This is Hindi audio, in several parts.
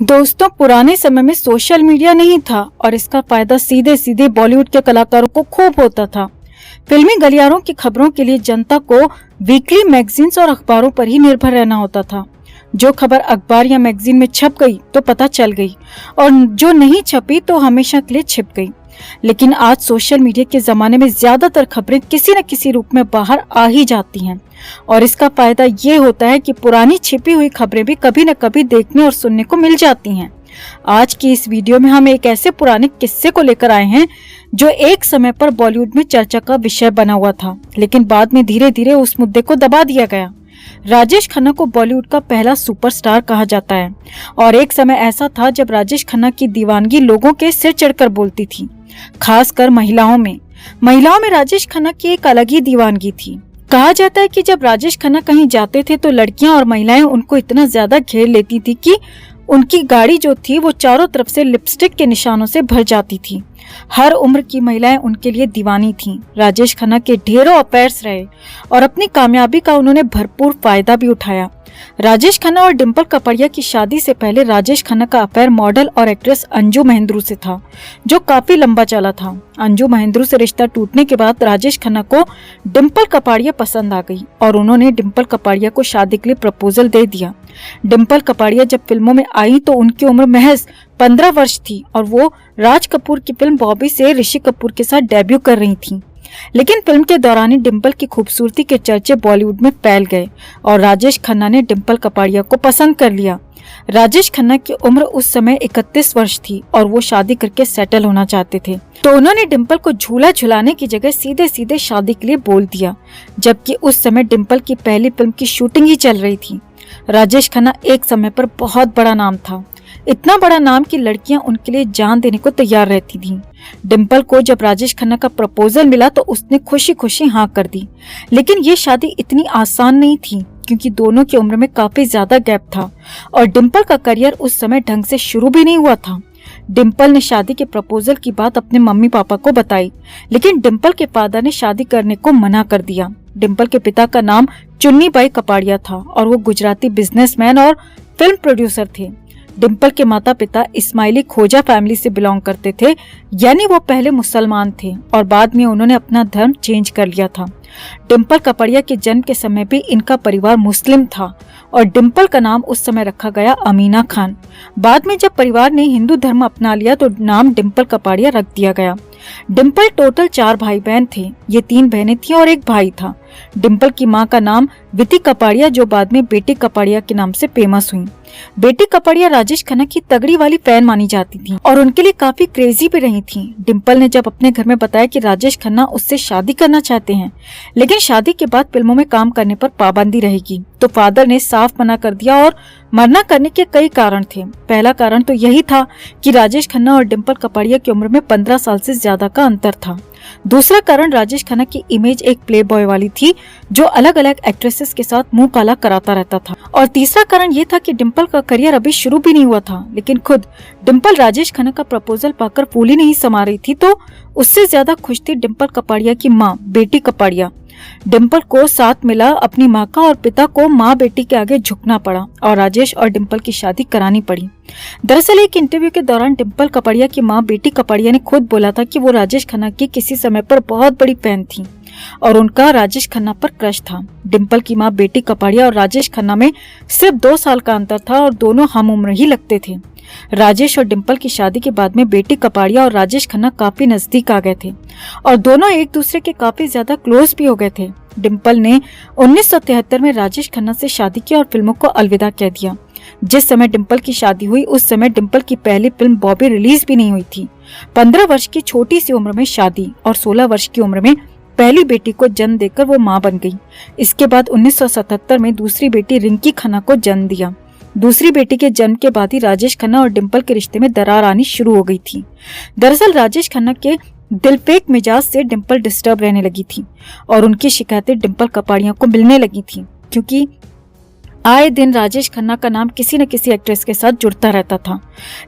दोस्तों, पुराने समय में सोशल मीडिया नहीं था और इसका फायदा सीधे सीधे बॉलीवुड के कलाकारों को खूब होता था। फिल्मी गलियारोों की खबरों के लिए जनता को वीकली मैगजीन्स और अखबारों पर ही निर्भर रहना होता था। जो खबर अखबार या मैगजीन में छप गई तो पता चल गई और जो नहीं छपी तो हमेशा के लिए छिप गई। लेकिन आज सोशल मीडिया के जमाने में ज्यादातर खबरें किसी न किसी रूप में बाहर आ ही जाती हैं और इसका फायदा ये होता है कि पुरानी छिपी हुई खबरें भी कभी न कभी देखने और सुनने को मिल जाती हैं। आज की इस वीडियो में हम एक ऐसे पुराने किस्से को लेकर आए हैं जो एक समय पर बॉलीवुड में चर्चा का विषय बना हुआ था, लेकिन बाद में धीरे धीरे उस मुद्दे को दबा दिया गया। राजेश खन्ना को बॉलीवुड का पहला सुपरस्टार कहा जाता है और एक समय ऐसा था जब राजेश खन्ना की दीवानगी लोगों के सिर चढ़कर बोलती थी, खासकर महिलाओं में राजेश खन्ना की एक अलग ही दीवानगी थी। कहा जाता है कि जब राजेश खन्ना कहीं जाते थे तो लड़कियां और महिलाएं उनको इतना ज्यादा घेर लेती थी कि उनकी गाड़ी जो थी वो चारों तरफ से लिपस्टिक के निशानों से भर जाती थी। हर उम्र की महिलाएं उनके लिए दीवानी थीं। राजेश खन्ना के ढेरों अफेयर्स रहे और अपनी कामयाबी का उन्होंने भरपूर फायदा भी उठाया। राजेश खन्ना और डिम्पल कपाड़िया की शादी से पहले राजेश खन्ना का अफेयर मॉडल और एक्ट्रेस अंजू महेंद्रू से था, जो काफी लंबा चला था। अंजू महेंद्रू से रिश्ता टूटने के बाद राजेश खन्ना को डिम्पल कपाड़िया पसंद आ गई और उन्होंने डिम्पल कपाड़िया को शादी के लिए प्रपोजल दे दिया। डिम्पल कपाड़िया जब फिल्मों में आई तो उनकी उम्र महज 15 वर्ष थी और वो राज कपूर की फिल्म बॉबी से ऋषि कपूर के साथ डेब्यू कर रही थी। लेकिन फिल्म के दौरान ही डिम्पल की खूबसूरती के चर्चे बॉलीवुड में फैल गए और राजेश खन्ना ने डिम्पल कपाड़िया को पसंद कर लिया। राजेश खन्ना की उम्र उस समय 31 वर्ष थी और वो शादी करके सेटल होना चाहते थे, तो उन्होंने डिम्पल को झूला झुलाने की जगह सीधे सीधे शादी के लिए बोल दिया, जबकि उस समय डिम्पल की पहली फिल्म की शूटिंग ही चल रही थी। राजेश खन्ना एक समय पर बहुत बड़ा नाम था, इतना बड़ा नाम कि लड़कियां उनके लिए जान देने को तैयार रहती थीं। डिम्पल को जब राजेश खन्ना का प्रपोजल मिला तो उसने खुशी खुशी हाँ कर दी, लेकिन ये शादी इतनी आसान नहीं थी क्योंकि दोनों की उम्र में काफी ज्यादा गैप था और डिम्पल का करियर उस समय ढंग से शुरू भी नहीं हुआ था। डिम्पल ने शादी के प्रपोजल की बात अपने मम्मी पापा को बताई, लेकिन डिम्पल के फादर ने शादी करने को मना कर दिया। डिम्पल के पिता का नाम चुन्नी बाई कपाड़िया था और वो गुजराती बिजनेसमैन और फिल्म प्रोड्यूसर थे। डिम्पल के माता पिता इस्माइली खोजा फैमिली से बिलोंग करते थे, यानी वो पहले मुसलमान थे और बाद में उन्होंने अपना धर्म चेंज कर लिया था। डिम्पल कपाड़िया के जन्म के समय भी इनका परिवार मुस्लिम था और डिम्पल का नाम उस समय रखा गया अमीना खान। बाद में जब परिवार ने हिंदू धर्म अपना लिया तो नाम डिम्पल कपाड़िया रख दिया गया। डिम्पल टोटल 4 भाई बहन थे, ये 3 बहनें थी और एक भाई था। डिम्पल की मां का नाम विति कपाड़िया, जो बाद में बेटी कपाड़िया के नाम से फेमस हुई। बेटी कपाड़िया राजेश खन्ना की तगड़ी वाली फैन मानी जाती थी और उनके लिए काफी क्रेजी भी रही थी। डिम्पल ने जब अपने घर में बताया कि राजेश खन्ना उससे शादी करना चाहते हैं, लेकिन शादी के बाद फिल्मों में काम करने पर पाबंदी रहेगी, तो फादर ने साफ मना कर दिया और मना करने के कई कारण थे। पहला कारण तो यही था कि राजेश खन्ना और डिम्पल कपाड़िया की उम्र में 15 साल से ज्यादा का अंतर था। दूसरा कारण राजेश खन्ना की इमेज एक प्ले बॉय वाली थी जो अलग अलग एक्ट्रेसेस के साथ मुंह काला कराता रहता था। और तीसरा कारण ये था कि डिम्पल का करियर अभी शुरू भी नहीं हुआ था, लेकिन खुद डिम्पल राजेश खन्ना का प्रपोजल पाकर फूली नहीं समा रही थी, तो उससे ज्यादा खुश थी डिम्पल कपाड़िया की माँ बेटी कपाड़िया। डिम्पल को साथ मिला अपनी माँ का और पिता को माँ बेटी के आगे झुकना पड़ा और राजेश और डिम्पल की शादी करानी पड़ी। दरअसल एक इंटरव्यू के दौरान डिम्पल कपाड़िया की माँ बेटी कपाड़िया ने खुद बोला था कि वो राजेश खन्ना की किसी समय पर बहुत बड़ी फैन थी और उनका राजेश खन्ना पर क्रश था। डिम्पल की माँ बेटी कपाड़िया और राजेश खन्ना में सिर्फ 2 साल का अंतर था और दोनों हम उम्र ही लगते थे। राजेश और डिम्पल की शादी के बाद में बेटी कपाड़िया और राजेश खन्ना काफी नजदीक आ गए थे और दोनों एक दूसरे के काफी ज्यादा क्लोज भी हो गए थे। डिम्पल ने 1973 में राजेश खन्ना से शादी की और फिल्मों को अलविदा कह दिया। जिस समय डिम्पल की शादी हुई उस समय डिम्पल की पहली फिल्म बॉबी रिलीज भी नहीं हुई थी। 15 वर्ष की छोटी सी उम्र में शादी और 16 वर्ष की उम्र में पहली बेटी को जन्म देकर वो मां बन गई। इसके बाद 1977 में दूसरी बेटी रिंकी खन्ना को जन्म दिया। दूसरी बेटी के जन्म के बाद ही राजेश खन्ना और डिम्पल के रिश्ते में दरार आनी शुरू हो गई थी। दरअसल राजेश खन्ना के दिलफेक मिजाज से डिम्पल डिस्टर्ब रहने लगी थी और उनकी शिकायतें डिम्पल कपाड़िया को मिलने लगी थी, क्योंकि आए दिन राजेश खन्ना का नाम किसी न किसी एक्ट्रेस के साथ जुड़ता रहता था।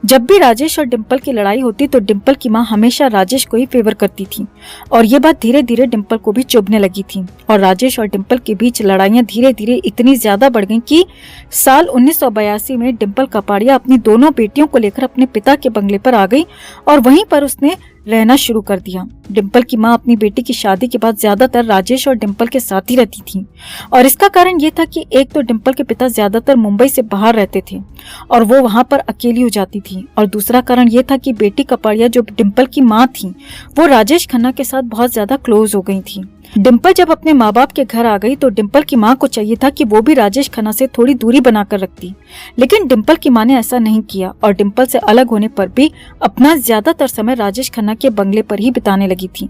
जब भी राजेश और डिंपल की लड़ाई होती तो डिंपल की मां हमेशा राजेश को ही फेवर करती थी और ये बात धीरे धीरे डिंपल को भी चुभने लगी थी और राजेश और डिंपल के बीच लड़ाइयां धीरे धीरे इतनी ज्यादा बढ़ गईं कि साल 1982 में डिंपल कपाड़िया अपनी दोनों बेटियों को लेकर अपने पिता के बंगले पर आ गई और वहीं पर उसने रहना शुरू कर दिया। डिंपल की मां अपनी बेटी की शादी के बाद ज्यादातर राजेश और डिंपल के साथ ही रहती थी और इसका कारण ये था कि एक तो डिंपल के पिता ज्यादातर मुंबई से बाहर रहते थे और वो वहां पर अकेली हो जाती थी और दूसरा कारण ये था कि बेटी कपाड़िया जो डिंपल की मां थी वो राजेश खन्ना के साथ बहुत ज्यादा क्लोज हो गई थी। डिंपल जब अपने माँ बाप के घर आ गई तो डिंपल की माँ को चाहिए था कि वो भी राजेश खन्ना से थोड़ी दूरी बनाकर रखती, लेकिन डिंपल की माँ ने ऐसा नहीं किया और डिंपल से अलग होने पर भी अपना ज्यादातर समय राजेश खन्ना के बंगले पर ही बिताने लगी थी।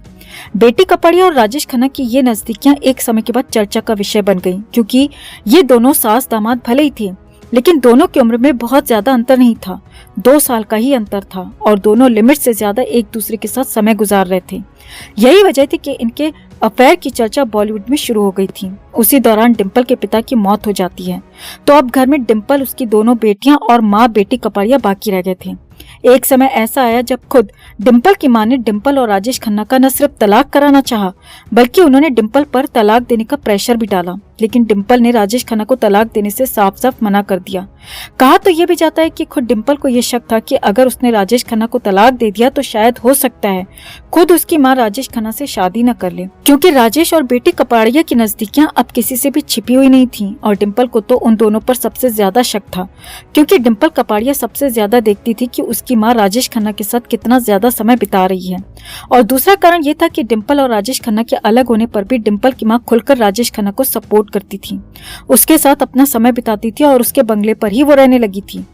बेटी कपाड़िया और राजेश खन्ना की ये नजदीकियां एक समय के बाद चर्चा का विषय बन गई, क्योंकि ये दोनों सास दामाद भले ही थे लेकिन दोनों की उम्र में बहुत ज्यादा अंतर नहीं था, 2 साल का ही अंतर था और दोनों लिमिट से ज्यादा एक दूसरे के साथ समय गुजार रहे थे। यही वजह थी कि इनके अफेयर की चर्चा बॉलीवुड में शुरू हो गई थी। उसी दौरान डिंपल के पिता की मौत हो जाती है तो अब घर में डिंपल, उसकी दोनों बेटियां और माँ बेटी कपाड़िया बाकी रह गए थे। एक समय ऐसा आया जब खुद डिंपल की मां ने डिंपल और राजेश खन्ना का न सिर्फ तलाक कराना चाहा बल्कि उन्होंने डिंपल पर तलाक देने का प्रेशर भी डाला, लेकिन डिंपल ने राजेश खन्ना को तलाक देने से साफ साफ मना कर दिया। कहा तो ये भी जाता है कि खुद डिंपल को यह शक था कि अगर उसने राजेश खन्ना को तलाक दे दिया तो शायद हो सकता है खुद उसकी मां राजेश खन्ना से शादी न कर ले, क्योंकि राजेश और बेटी कपाड़िया की नजदीकियां अब किसी से भी छिपी हुई नहीं थी और डिंपल को तो उन दोनों पर सबसे ज्यादा शक था, क्योंकि डिंपल कपाड़िया सबसे ज्यादा देखती थी कि उसकी मां राजेश खन्ना के साथ कितना ज्यादा समय बिता रही है। और दूसरा कारण ये था कि डिंपल और राजेश खन्ना के अलग होने पर भी डिंपल की मां खुलकर राजेश खन्ना को सपोर्ट करती थी, उसके साथ अपना समय बिताती थी और उसके बंगले पर ही वो रहने लगी थी।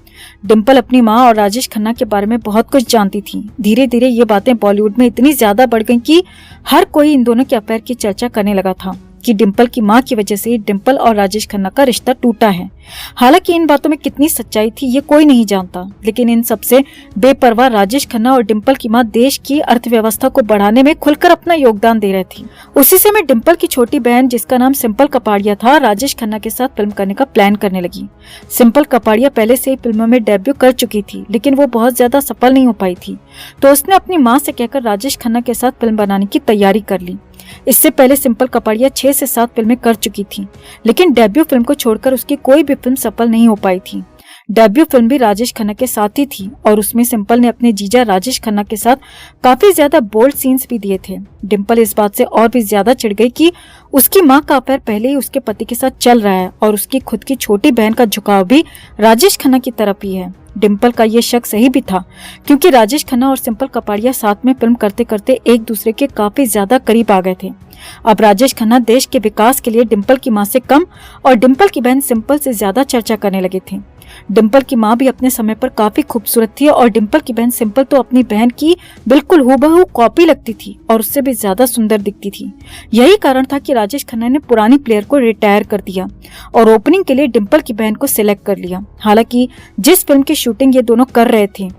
डिंपल अपनी मां और राजेश खन्ना के बारे में बहुत कुछ जानती थी। धीरे धीरे ये बातें बॉलीवुड में इतनी ज्यादा बढ़ गईं कि हर कोई इन दोनों के अफेयर की चर्चा करने लगा था कि डिंपल की मां की वजह से डिंपल और राजेश खन्ना का रिश्ता टूटा है। हालांकि इन बातों में कितनी सच्चाई थी ये कोई नहीं जानता, लेकिन इन सबसे बेपरवाह राजेश खन्ना और डिंपल की मां देश की अर्थव्यवस्था को बढ़ाने में खुलकर अपना योगदान दे रही थी। उसी समय डिंपल की छोटी बहन, जिसका नाम सिंपल कपाड़िया था, राजेश खन्ना के साथ फिल्म करने का प्लान करने लगी। सिंपल कपाड़िया पहले से ही फिल्मों में डेब्यू कर चुकी थी, लेकिन वो बहुत ज्यादा सफल नहीं हो पाई थी, तो उसने अपनी माँ से कहकर राजेश खन्ना के साथ फिल्म बनाने की तैयारी कर ली। इससे पहले सिंपल कपाड़िया 6 से 7 फिल्में कर चुकी थी, लेकिन डेब्यू फिल्म को छोड़कर उसकी कोई भी फिल्म सफल नहीं हो पाई थी। डेब्यू फिल्म भी राजेश खन्ना के साथ ही थी और उसमें सिंपल ने अपने जीजा राजेश खन्ना के साथ काफी ज्यादा बोल्ड सीन्स भी दिए थे। डिंपल इस बात से और भी ज्यादा चिढ़ गई कि उसकी मां का अफेयर पहले ही उसके पति के साथ चल रहा है और उसकी खुद की छोटी बहन का झुकाव भी राजेश खन्ना की तरफ ही है। डिंपल का ये शक सही भी था, क्योंकि राजेश खन्ना और सिंपल कपाड़िया साथ में फिल्म करते करते एक दूसरे के काफी ज्यादा करीब आ गए थे। अब राजेश खन्ना देश के विकास के लिए डिंपल की मां से कम और डिंपल की बहन सिंपल से ज्यादा चर्चा करने लगे थे। डिंपल की मां भी अपने समय पर काफी खूबसूरत थी और डिंपल की बहन सिंपल तो अपनी बहन की बिल्कुल हूबहू कॉपी लगती थी और उससे भी ज्यादा सुंदर दिखती थी। यही कारण था कि राजेश खन्ना ने पुरानी प्लेयर को रिटायर कर दिया और ओपनिंग के लिए डिंपल की बहन को सिलेक्ट कर लिया। हालांकि जिस फिल्म की शूटिंग ये दोनों कर रहे थे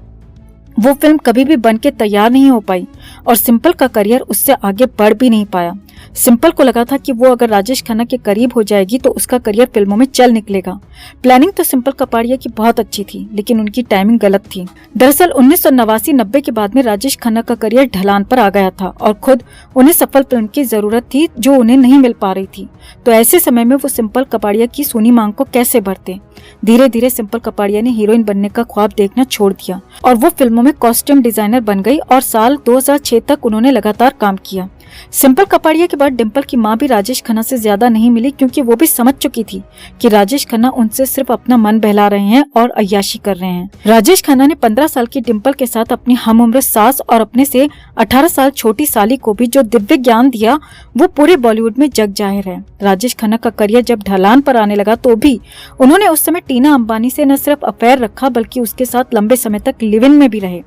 वो फिल्म कभी भी बन के तैयार नहीं हो पाई और सिंपल का करियर उससे आगे बढ़ भी नहीं पाया। सिंपल को लगा था कि वो अगर राजेश खन्ना के करीब हो जाएगी तो उसका करियर फिल्मों में चल निकलेगा। प्लानिंग तो सिंपल कपाड़िया की बहुत अच्छी थी, लेकिन उनकी टाइमिंग गलत थी। दरअसल 1989-90 के बाद में राजेश खन्ना का करियर ढलान पर आ गया था और खुद उन्हें सफल फिल्म की जरूरत थी जो उन्हें नहीं मिल पा रही थी। तो ऐसे समय में वो सिंपल कपाड़िया की सोनी मांग को कैसे भरते। धीरे धीरे सिंपल कपाड़िया ने हीरोइन बनने का ख्वाब देखना छोड़ दिया और वो फिल्मों में कॉस्ट्यूम डिजाइनर बन गई और साल 2006 तक उन्होंने लगातार काम किया। सिंपल कपाड़िया के बाद डिंपल की मां भी राजेश खन्ना से ज्यादा नहीं मिली, क्योंकि वो भी समझ चुकी थी कि राजेश खन्ना उनसे सिर्फ अपना मन बहला रहे हैं और अय्याशी कर रहे हैं। राजेश खन्ना ने 15 साल की डिंपल के साथ अपनी हम उम्र सास और अपने से 18 साल छोटी साली को भी जो दिव्य ज्ञान दिया वो पूरे बॉलीवुड में जग जाहिर है। राजेश खन्ना का करियर जब ढलान पर आने लगा तो भी उन्होंने उस समय टीना अंबानी से न सिर्फ अफेयर रखा बल्कि उसके साथ लंबे समय तक लिव इन में भी रहे।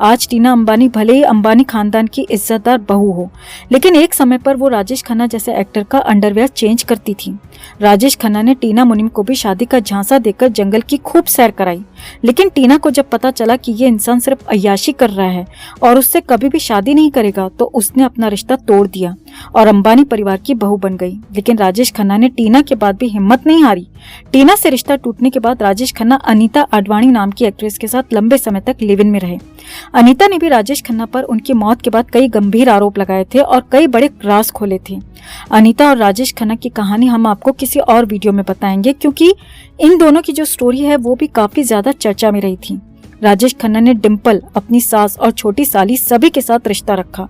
आज टीना अंबानी भले ही अंबानी खानदान की इज्जतदार बहू हो, लेकिन एक समय पर वो राजेश खन्ना जैसे एक्टर का अंडरवेयर चेंज करती थी। राजेश खन्ना ने टीना मुनीम को भी शादी का झांसा देकर जंगल की खूब सैर कराई, लेकिन टीना को जब पता चला कि ये इंसान सिर्फ अय्याशी कर रहा है और उससे कभी भी शादी नहीं करेगा, तो उसने अपना रिश्ता तोड़ दिया और अंबानी परिवार की बहू बन गई। लेकिन राजेश खन्ना ने टीना के बाद भी हिम्मत नहीं हारी। टीना से रिश्ता टूटने के बाद राजेश खन्ना अनीता आडवाणी नाम की एक्ट्रेस के साथ लंबे समय तक लिव इन में रहे। अनीता ने भी राजेश खन्ना पर उनकी मौत के बाद कई गंभीर आरोप लगाए थे और कई बड़े राज खोले थे। अनीता और राजेश खन्ना की कहानी हम आपको किसी और वीडियो में बताएंगे, क्योंकि इन दोनों की जो स्टोरी है वो भी काफी ज्यादा चर्चा में रही थी। राजेश खन्ना ने डिम्पल, अपनी सास और छोटी साली सभी के साथ रिश्ता रखा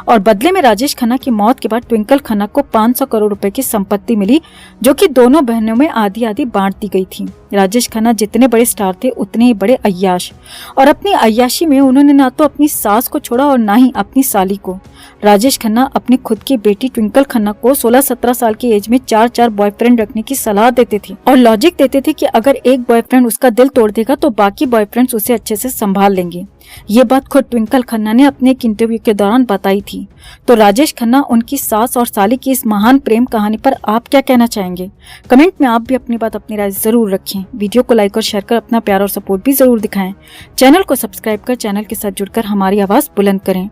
और बदले में राजेश खन्ना की मौत के बाद ट्विंकल खन्ना को 500 करोड़ रुपए की संपत्ति मिली, जो कि दोनों बहनों में आधी आधी बांट दी गई थी। राजेश खन्ना जितने बड़े स्टार थे उतने ही बड़े अय्याश, और अपनी अय्याशी में उन्होंने ना तो अपनी सास को छोड़ा और ना ही अपनी साली को। राजेश खन्ना अपनी खुद की बेटी ट्विंकल खन्ना को 16-17 साल की एज में 4-4 बॉयफ्रेंड रखने की सलाह देते थे और लॉजिक देते थे कि अगर एक बॉयफ्रेंड उसका दिल तोड़ देगा तो बाकी बॉयफ्रेंड्स उसे अच्छे से संभाल लेंगे। ये बात खुद ट्विंकल खन्ना ने अपने एक इंटरव्यू के दौरान बताई थी। तो राजेश खन्ना, उनकी सास और साली की इस महान प्रेम कहानी पर आप क्या कहना चाहेंगे? कमेंट में आप भी अपनी बात, अपनी राय जरूर रखें। वीडियो को लाइक और शेयर कर अपना प्यार और सपोर्ट भी जरूर दिखाएं। चैनल को सब्सक्राइब कर चैनल के साथ जुड़कर हमारी आवाज बुलंद करें।